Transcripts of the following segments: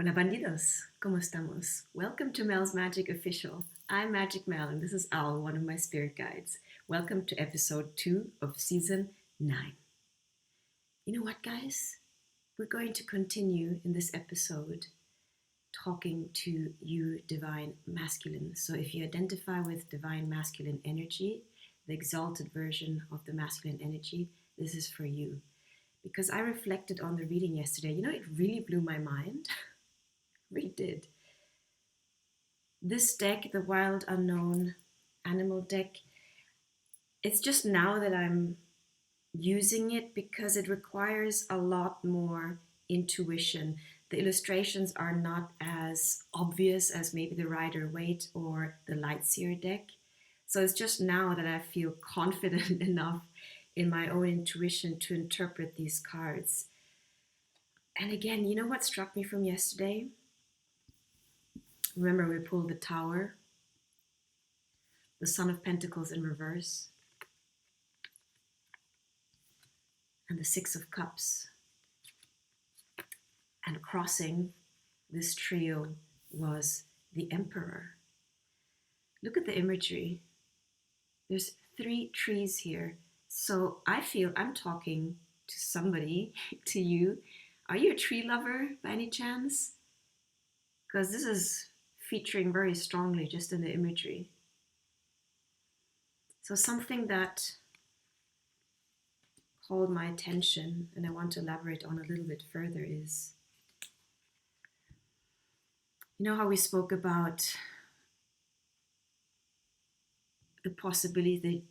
Hola bandidos, ¿cómo estamos? Welcome to Mel's Magic Official. I'm Magic Mel and this is Owl, one of my spirit guides. Welcome to episode 2 of season 9. You know what, guys? We're going to continue in this episode talking to you, divine masculine. So if you identify with divine masculine energy, the exalted version of the masculine energy, this is for you. Because I reflected on the reading yesterday, it really blew my mind. Really did. This deck, the Wild Unknown Animal deck, it's just now that I'm using it because it requires a lot more intuition. The illustrations are not as obvious as maybe the Rider-Waite or the Lightseer deck. So it's just now that I feel confident enough in my own intuition to interpret these cards. And again, you know what struck me from yesterday? Remember, we pulled the Tower, the Son of Pentacles in reverse, and the Six of Cups. And crossing this trio was the Emperor. Look at the imagery. There's 3 trees here. So I feel I'm talking to somebody, to you. Are you a tree lover by any chance? Because this is featuring very strongly just in the imagery. So something that called my attention and I want to elaborate on a little bit further is, you know how we spoke about the possibility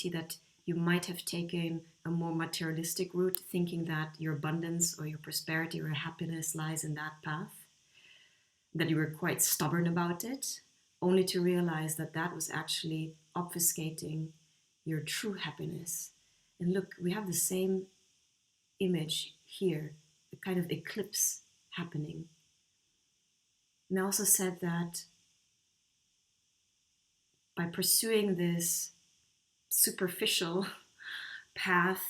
that you might have taken a more materialistic route, thinking that your abundance or your prosperity or your happiness lies in that path, that you were quite stubborn about it, only to realize that that was actually obfuscating your true happiness. And look, we have the same image here, a kind of eclipse happening. And I also said that by pursuing this superficial path,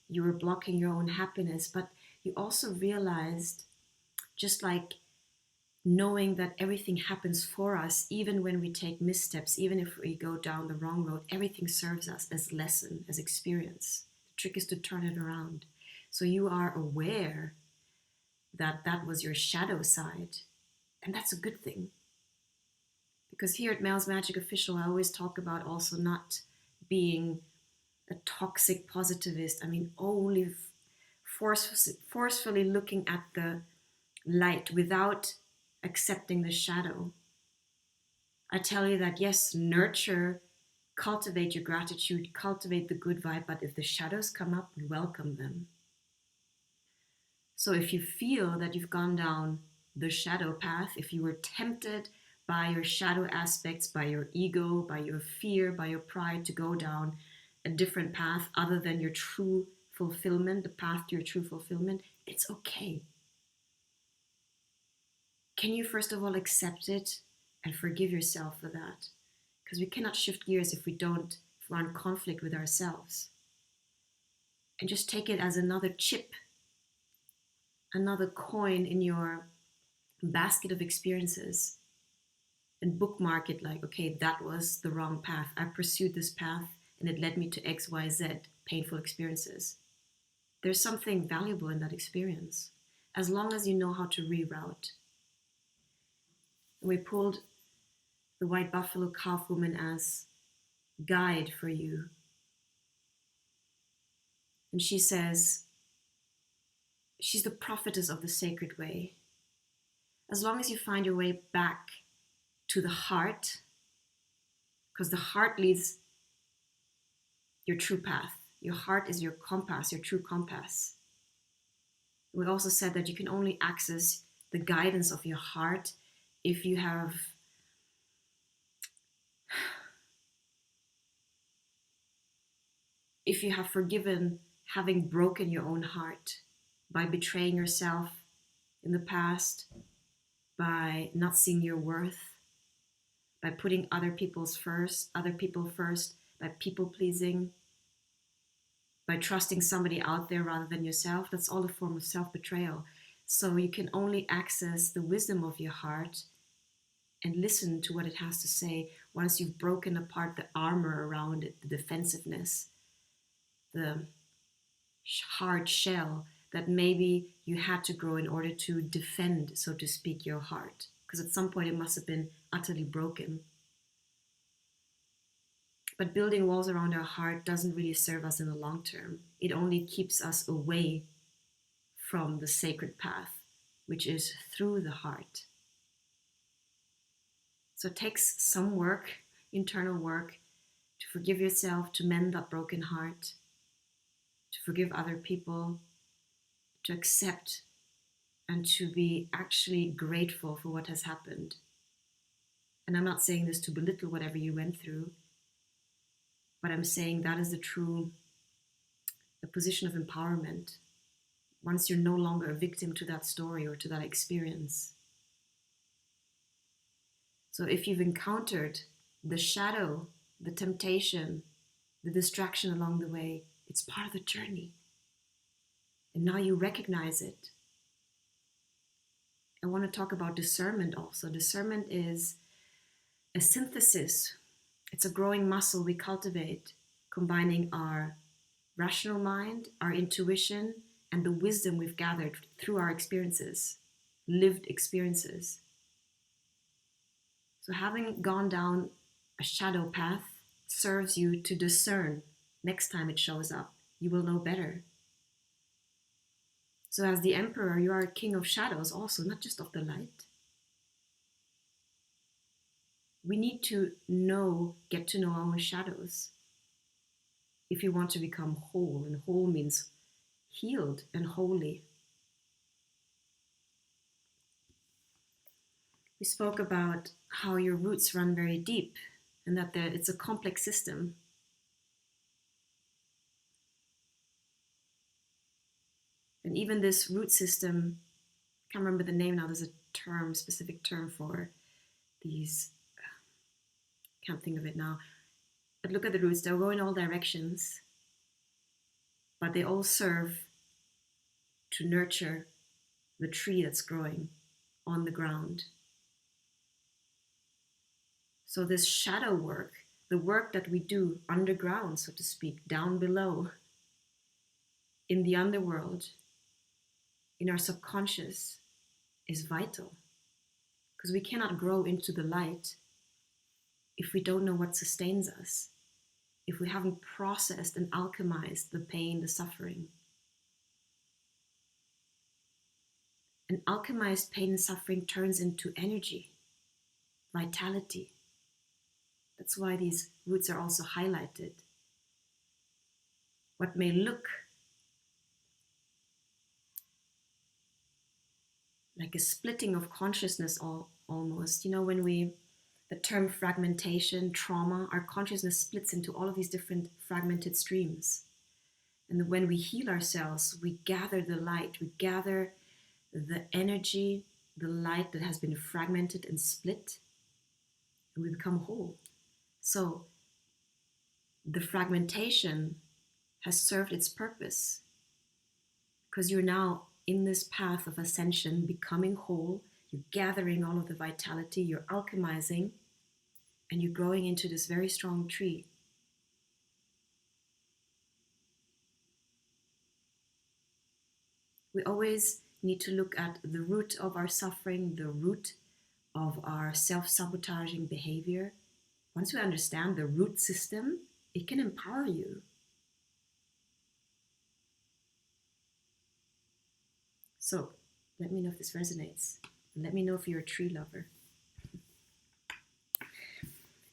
you were blocking your own happiness, but you also realized, just like knowing that everything happens for us, even when we take missteps, even if we go down the wrong road, everything serves us as lesson, as experience. The trick is to turn it around. So you are aware that that was your shadow side, and that's a good thing. Because here at Mel's Magic Official, I always talk about also not being a toxic positivist. I mean, only forcefully looking at the light without accepting the shadow. I tell you that yes, nurture, cultivate your gratitude, cultivate the good vibe, but if the shadows come up, welcome them. So if you feel that you've gone down the shadow path, if you were tempted by your shadow aspects, by your ego, by your fear, by your pride to go down a different path other than your true fulfillment, the path to your true fulfillment, it's okay. Can you first of all accept it and forgive yourself for that? Because we cannot shift gears if we're in conflict with ourselves. And just take it as another chip, another coin in your basket of experiences, and bookmark it like, okay, that was the wrong path. I pursued this path and it led me to X, Y, Z painful experiences. There's something valuable in that experience, as long as you know how to reroute. We pulled the White Buffalo Calf Woman as guide for you. And she says, she's the prophetess of the sacred way. As long as you find your way back to the heart, because the heart leads your true path. Your heart is your compass, your true compass. We also said that you can only access the guidance of your heart if you have forgiven having broken your own heart by betraying yourself in the past, by not seeing your worth, by putting other people first, by people pleasing, by trusting somebody out there rather than yourself. That's all a form of self-betrayal. So you can only access the wisdom of your heart and listen to what it has to say once you've broken apart the armor around it, the defensiveness, the hard shell that maybe you had to grow in order to defend, so to speak, your heart. Because at some point it must have been utterly broken. But building walls around our heart doesn't really serve us in the long term. It only keeps us away from the sacred path, which is through the heart. So it takes some work, internal work, to forgive yourself, to mend that broken heart, to forgive other people, to accept and to be actually grateful for what has happened. And I'm not saying this to belittle whatever you went through, but I'm saying that is the position of empowerment. Once you're no longer a victim to that story or to that experience. So if you've encountered the shadow, the temptation, the distraction along the way, it's part of the journey. And now you recognize it. I want to talk about discernment also. Discernment is a synthesis. It's a growing muscle we cultivate, combining our rational mind, our intuition, and the wisdom we've gathered through our experiences, lived experiences. So having gone down a shadow path serves you to discern next time it shows up. You will know better. So as the emperor, you are a king of shadows also, not just of the light. We need to get to know our own shadows if you want to become whole, and whole means healed and holy. We spoke about how your roots run very deep and that it's a complex system. And even this root system, I can't remember the name now, there's a specific term for these, can't think of it now. But look at the roots, they'll go in all directions, but they all serve to nurture the tree that's growing on the ground. So this shadow work, the work that we do underground, so to speak, down below, in the underworld, in our subconscious, is vital. Because we cannot grow into the light if we don't know what sustains us, if we haven't processed and alchemized the pain, the suffering. And alchemized pain and suffering turns into energy, vitality. That's why these roots are also highlighted. What may look like a splitting of consciousness almost, when the term fragmentation, trauma, our consciousness splits into all of these different fragmented streams. And when we heal ourselves, we gather the light, we gather the energy, the light that has been fragmented and split, and we become whole. So the fragmentation has served its purpose because you're now in this path of ascension, becoming whole, you're gathering all of the vitality, you're alchemizing, and you're growing into this very strong tree. We always need to look at the root of our suffering, the root of our self-sabotaging behavior. Once we understand the root system, it can empower you. So, let me know if this resonates. Let me know if you're a tree lover.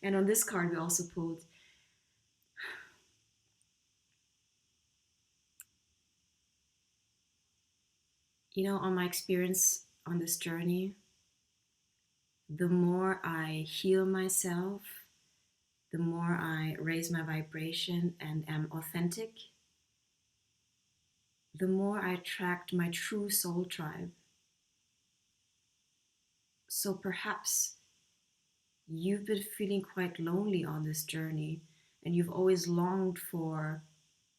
And on this card, we also pulled on my experience on this journey, the more I heal myself, the more I raise my vibration and am authentic, the more I attract my true soul tribe. So perhaps you've been feeling quite lonely on this journey and you've always longed for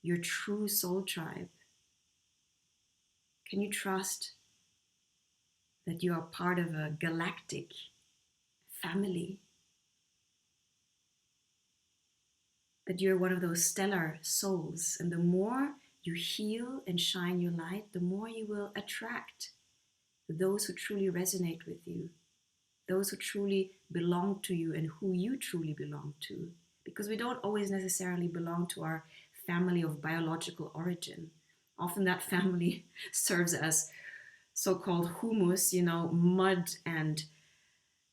your true soul tribe. Can you trust that you are part of a galactic family, that you're one of those stellar souls. And the more you heal and shine your light, the more you will attract those who truly resonate with you, those who truly belong to you and who you truly belong to. Because we don't always necessarily belong to our family of biological origin. Often that family serves as so-called humus, mud and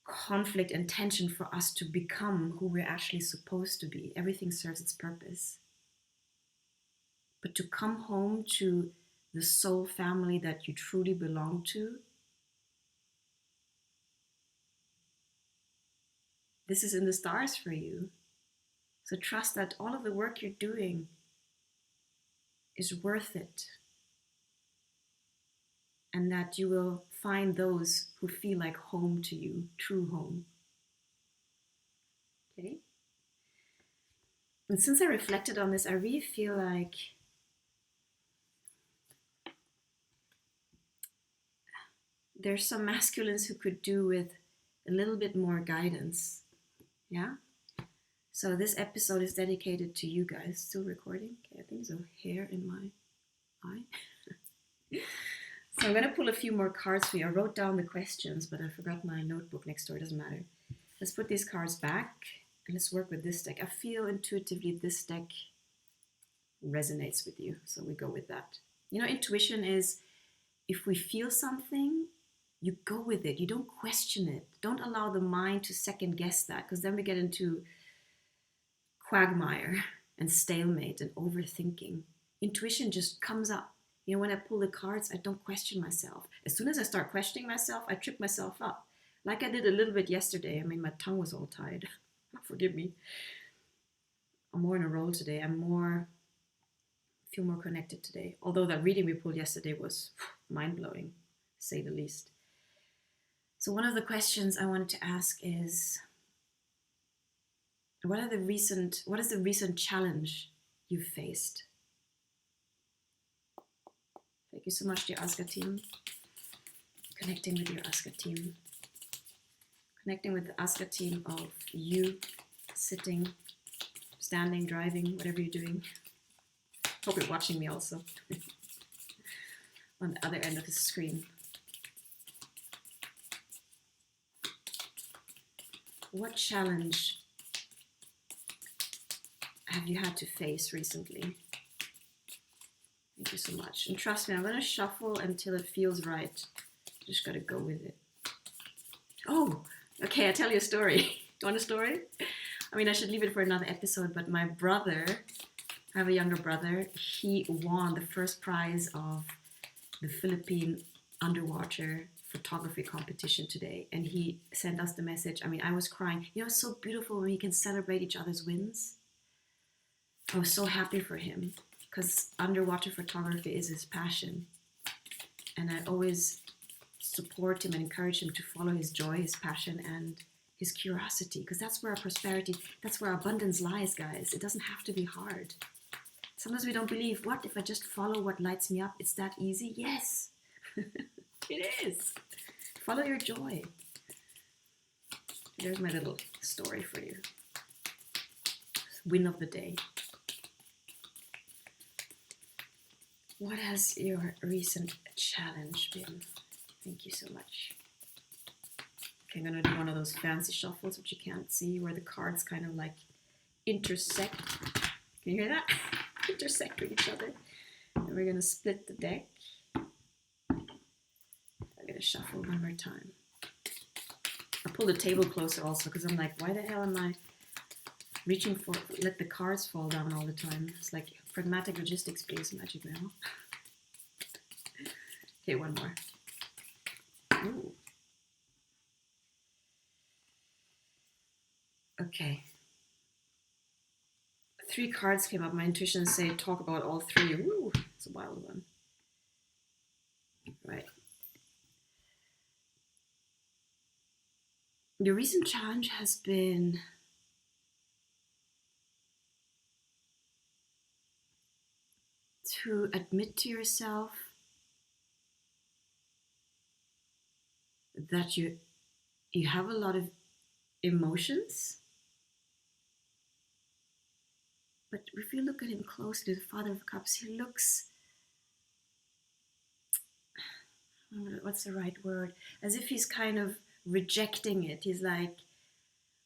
conflict and tension for us to become who we're actually supposed to be. Everything serves its purpose. But to come home to the soul family that you truly belong to, this is in the stars for you. So trust that all of the work you're doing is worth it, and that you will find those who feel like home to you, true home. Okay? And since I reflected on this, I really feel like there's some masculines who could do with a little bit more guidance. Yeah? So this episode is dedicated to you guys. Still recording? Okay, I think there's a hair in my eye. So I'm going to pull a few more cards for you. I wrote down the questions, but I forgot my notebook next door. It doesn't matter. Let's put these cards back and let's work with this deck. I feel intuitively this deck resonates with you, so we go with that. Intuition is if we feel something, you go with it. You don't question it. Don't allow the mind to second guess that, because then we get into quagmire and stalemate and overthinking. Intuition just comes up. When I pull the cards, I don't question myself. As soon as I start questioning myself, I trip myself up. Like I did a little bit yesterday. My tongue was all tied. Forgive me. I'm more in a roll today. Feel more connected today. Although that reading we pulled yesterday was mind-blowing, to say the least. So one of the questions I wanted to ask is, what is the recent challenge you've faced? Thank you so much, dear Aska team. Connecting with your Aska team. Connecting with the Aska team of you sitting, standing, driving, whatever you're doing. Hope you're watching me also on the other end of the screen. What challenge have you had to face recently? Thank you so much. And trust me, I'm going to shuffle until it feels right. Just got to go with it. Oh, okay, I'll tell you a story. You want a story? I should leave it for another episode, but my brother, I have a younger brother, he won the first prize of the Philippine underwater photography competition today. And he sent us the message. I was crying. It's so beautiful when we can celebrate each other's wins. I was so happy for him because underwater photography is his passion. And I always support him and encourage him to follow his joy, his passion, and his curiosity, because that's where our prosperity, that's where our abundance lies, guys. It doesn't have to be hard. Sometimes we don't believe, what if I just follow what lights me up? It's that easy? Yes, it is. Follow your joy. There's my little story for you. Win of the day. What has your recent challenge been? Thank you so much. Okay, I'm going to do one of those fancy shuffles, which you can't see, where the cards kind of like intersect. Can you hear that? Intersect with each other. And we're going to split the deck. I'm going to shuffle one more time. I pull the table closer also, because I'm like, why the hell am I reaching for, let the cards fall down all the time? It's like pragmatic logistics, please, magic now. Okay, one more. Ooh. Okay. 3 cards came up. My intuition say talk about all 3. Ooh, it's a wild one. Right. Your recent challenge has been to admit to yourself that you have a lot of emotions, but if you look at him closely, the Father of Cups, he looks, what's the right word? As if he's kind of rejecting it. He's like,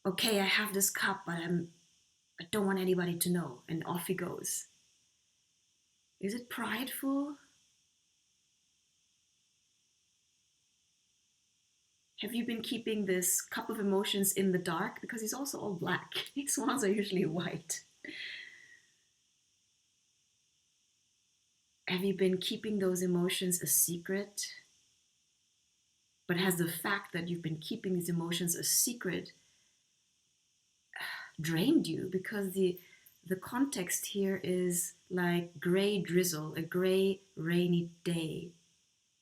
okay, I have this cup, but I don't want anybody to know. And off he goes. Is it prideful? Have you been keeping this cup of emotions in the dark? Because he's also all black. His swans are usually white. Have you been keeping those emotions a secret? But has the fact that you've been keeping these emotions a secret drained you? Because the context here is like gray drizzle, a gray rainy day.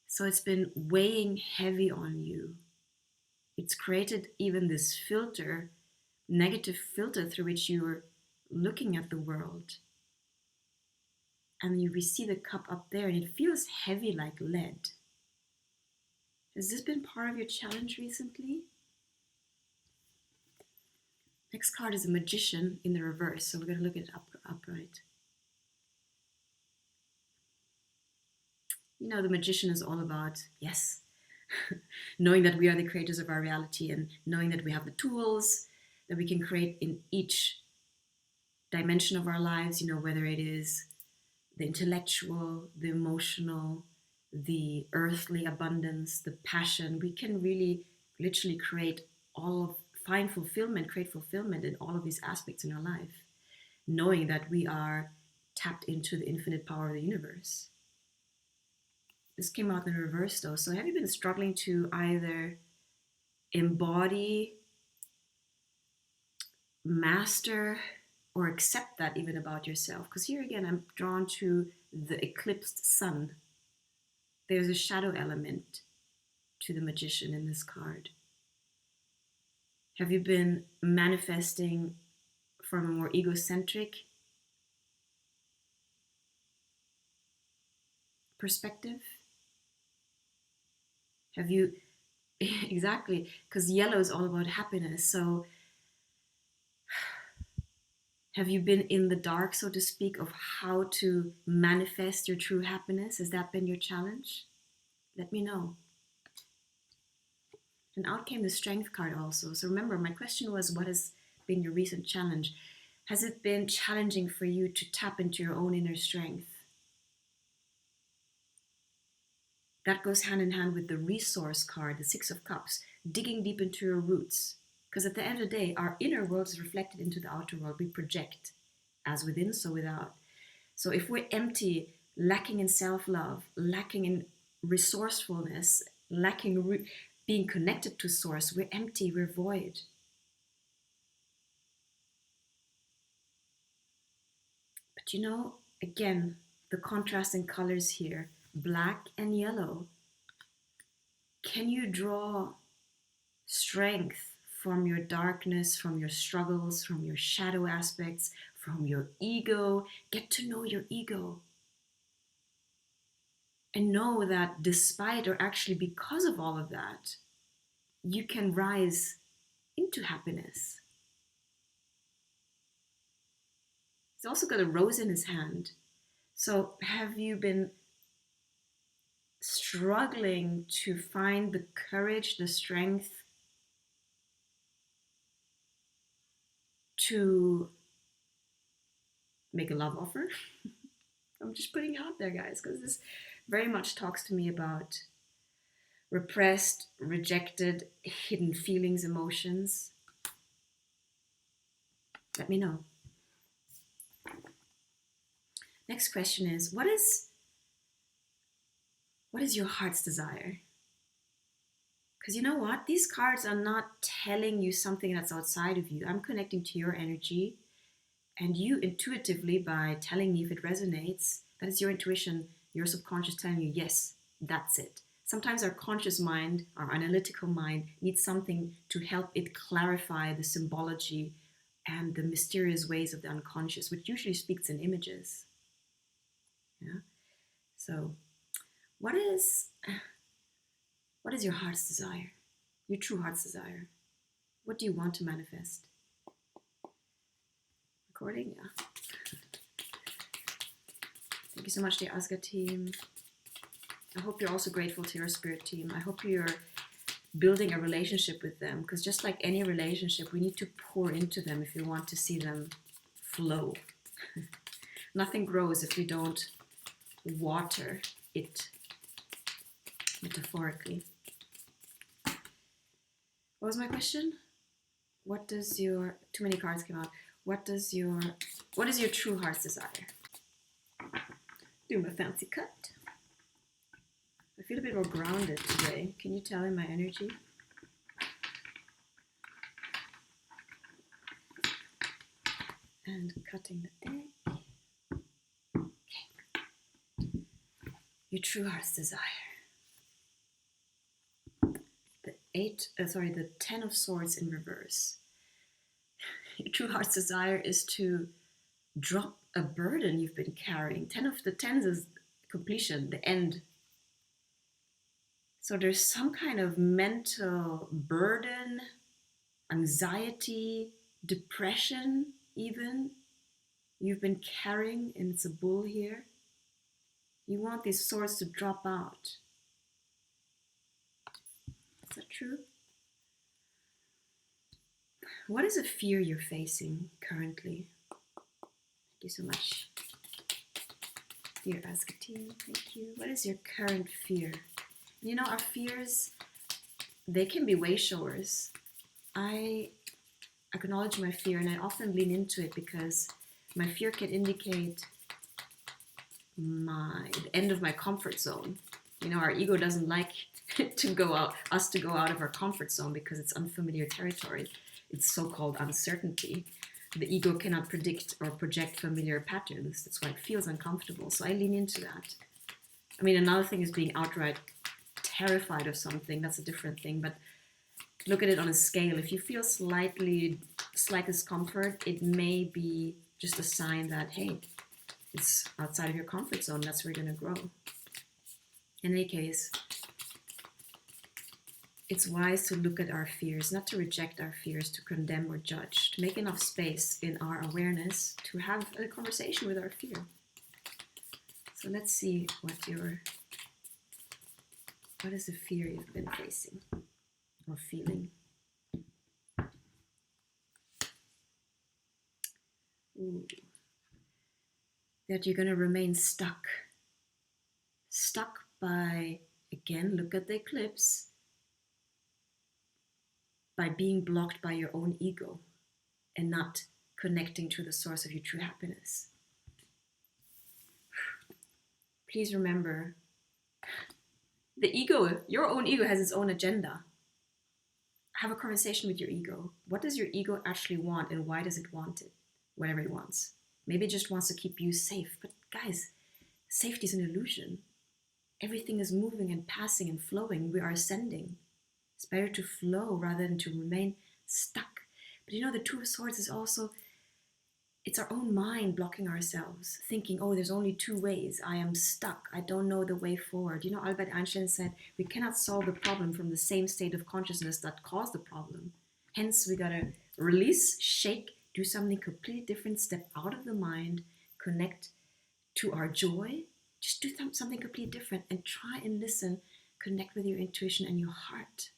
So it's been weighing heavy on you. It's created even this filter, negative filter through which you're looking at the world. And you see the cup up there and it feels heavy like lead. Has this been part of your challenge recently? Next card is a Magician in the reverse, so we're going to look at it upright. You know, the Magician is all about, yes, knowing that we are the creators of our reality and knowing that we have the tools that we can create in each dimension of our lives, you know, whether it is the intellectual, the emotional, the earthly abundance, the passion. We can really literally create all of, find fulfillment, create fulfillment in all of these aspects in our life, knowing that we are tapped into the infinite power of the universe. This came out in reverse though. So have you been struggling to either embody, master, or accept that even about yourself? Because here again, I'm drawn to the eclipsed sun. There's a shadow element to the Magician in this card. Have you been manifesting from a more egocentric perspective? Have you, exactly, because yellow is all about happiness. So have you been in the dark, so to speak, of how to manifest your true happiness? Has that been your challenge? Let me know. And out came the Strength card also. So remember, my question was, what has been your recent challenge? Has it been challenging for you to tap into your own inner strength? That goes hand in hand with the Resource card, the Six of Cups, digging deep into your roots. Because at the end of the day, our inner world is reflected into the outer world. We project as within, so without. So if we're empty, lacking in self-love, lacking in resourcefulness, lacking being connected to source, we're empty, we're void. But you know, again, the contrast in colors here, black and yellow. Can you draw strength from your darkness, from your struggles, from your shadow aspects, from your ego? Get to know your ego. And know that despite, or actually because of all of that, you can rise into happiness. He's also got a rose in his hand. So have you been struggling to find the courage, the strength to make a love offer? I'm just putting it out there, guys, because this very much talks to me about repressed, rejected, hidden feelings, emotions. Let me know. Next question is, what is your heart's desire? Because you know what? These cards are not telling you something that's outside of you. I'm connecting to your energy, and you intuitively, by telling me if it resonates, that is your intuition, your subconscious telling you, yes, that's it. Sometimes our conscious mind, our analytical mind, needs something to help it clarify the symbology and the mysterious ways of the unconscious, which usually speaks in images. Yeah. So, what is your heart's desire? your true heart's desire. What do you want to manifest? Recording? Yeah. Thank you so much to the Asga team. I hope you're also grateful to your spirit team. I hope you're building a relationship with them, because just like any relationship, we need to pour into them if we want to see them flow. Nothing grows if we don't water it, metaphorically. What was my question? What does your, too many cards came out. What is your true heart's desire? Do my fancy cut. I feel a bit more grounded today. Can you tell in my energy? And cutting the deck. Okay. Your true heart's desire. The 10 of Swords in reverse. Your true heart's desire is to drop a burden you've been carrying. 10 of the 10s is completion, the end. So there's some kind of mental burden, anxiety, depression even, you've been carrying, and it's a bull here. You want these swords to drop out. Is that true? What is a fear you're facing currently? Thank you so much. Dear Aska team, thank you. What is your current fear? You know, our fears, they can be way showers. I acknowledge my fear, and I often lean into it because my fear can indicate the end of my comfort zone. You know, our ego doesn't like us to go out of our comfort zone because it's unfamiliar territory. It's so-called uncertainty. The ego cannot predict or project familiar patterns. That's why it feels uncomfortable. So I lean into that. I mean, another thing is being outright terrified of something. That's a different thing. But look at it on a scale. If you feel slight discomfort, it may be just a sign that, hey, it's outside of your comfort zone. That's where you're going to grow. In any case, it's wise to look at our fears, not to reject our fears, to condemn or judge, to make enough space in our awareness to have a conversation with our fear. So let's see what is the fear you've been facing or feeling. Ooh. That you're going to remain stuck. Stuck by, again, look at the eclipse, by being blocked by your own ego and not connecting to the source of your true happiness. Please remember, the ego, your own ego, has its own agenda. Have a conversation with your ego. What does your ego actually want, and why does it want it? Whatever it wants. Maybe it just wants to keep you safe. But guys, safety is an illusion. Everything is moving and passing and flowing. We are ascending. It's better to flow rather than to remain stuck. But you know, the Two of Swords is also, it's our own mind blocking ourselves, thinking, oh, there's only two ways. I am stuck. I don't know the way forward. You know, Albert Einstein said, we cannot solve the problem from the same state of consciousness that caused the problem. Hence, we gotta release, shake, do something completely different, step out of the mind, connect to our joy. Just do something completely different and try and listen, connect with your intuition and your heart.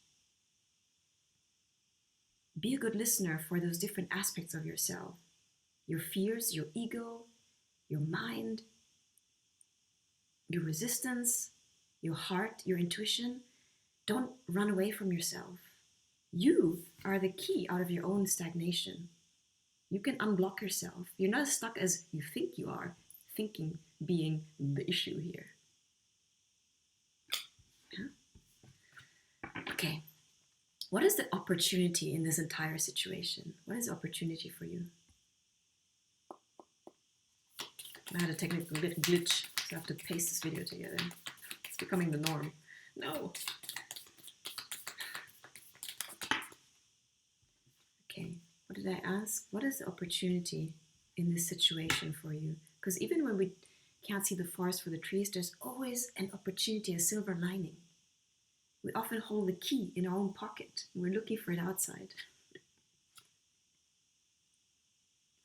Be a good listener for those different aspects of yourself. Your fears, your ego, your mind, your resistance, your heart, your intuition. Don't run away from yourself. You are the key out of your own stagnation. You can unblock yourself. You're not as stuck as you think you are, thinking being the issue here. Yeah? Okay. What is the opportunity in this entire situation? What is the opportunity for you? I had a technical glitch, so I have to paste this video together. It's becoming the norm. No. Okay, what did I ask? What is the opportunity in this situation for you? Because even when we can't see the forest for the trees, there's always an opportunity, a silver lining. We often hold the key in our own pocket. We're looking for it outside.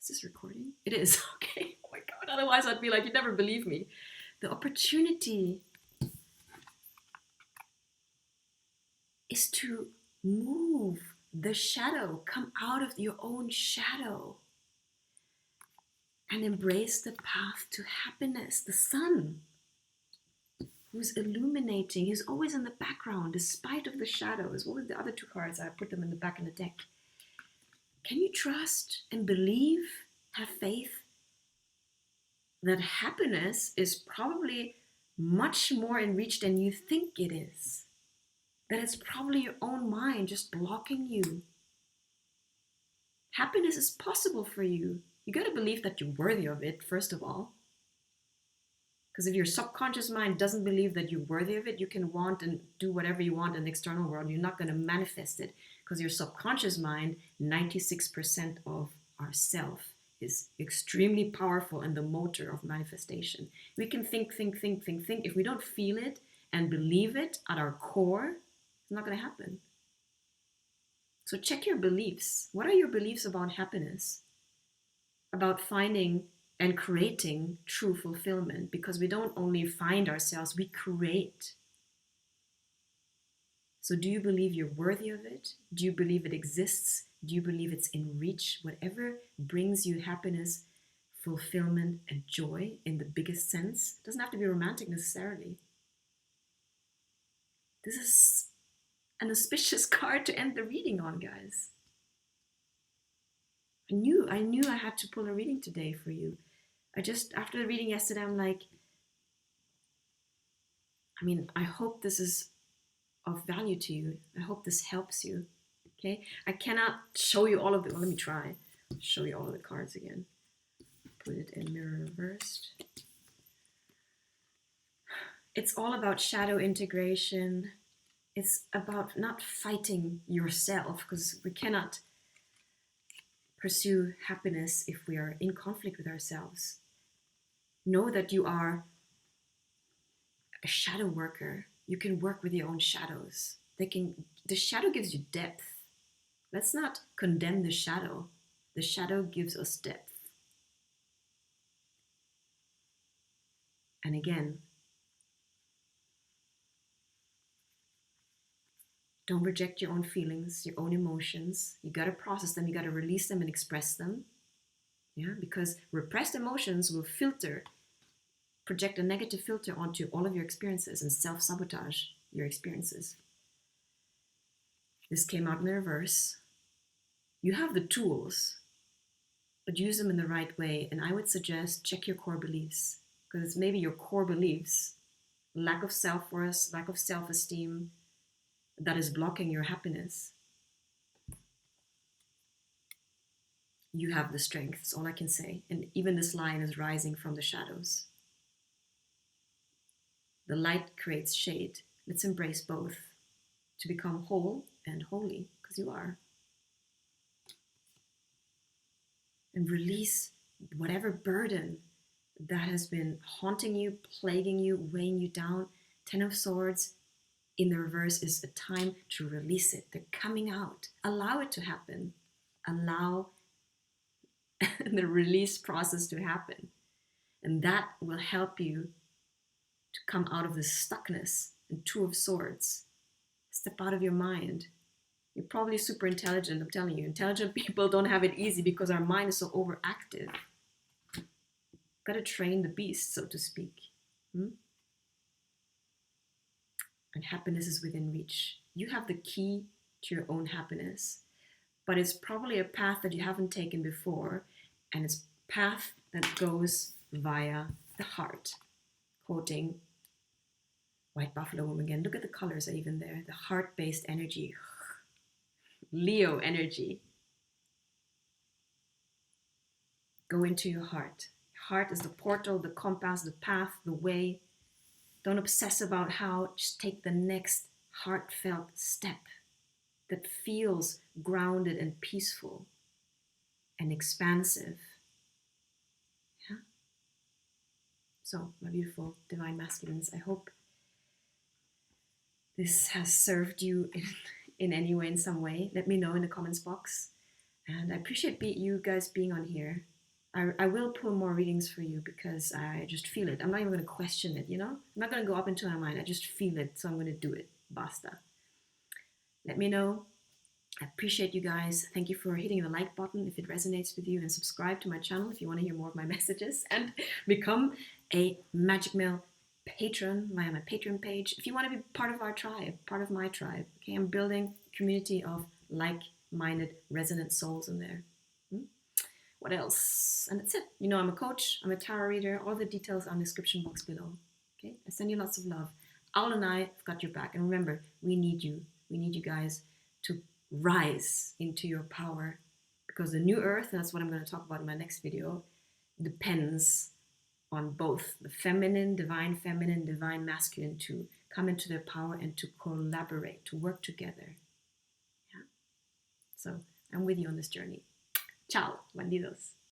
Is this recording? It is. Okay. Oh my God. Otherwise, I'd be like, you'd never believe me. The opportunity is to move the shadow, come out of your own shadow, and embrace the path to happiness. The sun, who's illuminating, he's always in the background, despite of the shadows. What were the other two cards? I put them in the back of the deck. Can you trust and believe, have faith that happiness is probably much more in reach than you think it is? That it's probably your own mind just blocking you. Happiness is possible for you. You got to believe that you're worthy of it, first of all. Because if your subconscious mind doesn't believe that you're worthy of it, you can want and do whatever you want in the external world. You're not going to manifest it. Because your subconscious mind, 96% of our self, is extremely powerful and the motor of manifestation. We can think. If we don't feel it and believe it at our core, it's not going to happen. So check your beliefs. What are your beliefs about happiness? About finding and creating true fulfillment, because we don't only find ourselves, we create. So do you believe you're worthy of it? Do you believe it exists? Do you believe it's in reach? Whatever brings you happiness, fulfillment, and joy in the biggest sense. It doesn't have to be romantic necessarily. This is an auspicious card to end the reading on, guys. I knew I had to pull a reading today for you. After the reading yesterday, I'm like, I hope this is of value to you. I hope this helps you. Okay? I cannot show you all of them. Well, let me try. Show you all of the cards again. Put it in mirror reversed. It's all about shadow integration. It's about not fighting yourself, because we cannot pursue happiness if we are in conflict with ourselves. Know that you are a shadow worker. You can work with your own shadows. The shadow gives you depth. Let's not condemn the shadow. The shadow gives us depth. And again, don't reject your own feelings, your own emotions. You got to process them. You got to release them and express them. Yeah, because repressed emotions will project a negative filter onto all of your experiences and self-sabotage your experiences. This came out in the reverse. You have the tools, but use them in the right way. And I would suggest check your core beliefs, because it's maybe your core beliefs, lack of self-worth, lack of self-esteem, that is blocking your happiness. You have the strength, that's all I can say. And even this lion is rising from the shadows. The light creates shade. Let's embrace both to become whole and holy, because you are. And release whatever burden that has been haunting you, plaguing you, weighing you down. 10 of Swords in the reverse is a time to release it. They're coming out. Allow it to happen. Allow the release process to happen. And that will help you to come out of the stuckness. And 2 of Swords. Step out of your mind. You're probably super intelligent, I'm telling you. Intelligent people don't have it easy because our mind is so overactive. Got to train the beast, so to speak. And happiness is within reach. You have the key to your own happiness, but it's probably a path that you haven't taken before, and it's a path that goes via the heart. Quoting White Buffalo Woman again. Look at the colors are even there. The heart-based energy. Leo energy. Go into your heart. Heart is the portal, the compass, the path, the way. Don't obsess about how. Just take the next heartfelt step that feels grounded and peaceful and expansive. Yeah? So, my beautiful divine masculines, I hope this has served you in any way, in some way. Let me know in the comments box. And I appreciate you guys being on here. I will pull more readings for you because I just feel it. I'm not even going to question it, you know? I'm not going to go up into my mind. I just feel it, so I'm going to do it. Basta. Let me know. I appreciate you guys. Thank you for hitting the like button if it resonates with you, and subscribe to my channel if you want to hear more of my messages, and become a Magic Mail patron via my Patreon page if you want to be part of our tribe, part of my tribe. Okay, I'm building a community of like-minded, resonant souls in there. What else? And that's it. You know, I'm a coach, I'm a tarot reader. All the details are in the description box below. Okay, I send you lots of love. Owl and I have got your back. And remember, we need you. We need you guys to rise into your power, because the new earth, and that's what I'm going to talk about in my next video, depends on both the feminine, divine masculine to come into their power and to collaborate, to work together. Yeah. So I'm with you on this journey. Ciao, bandidos.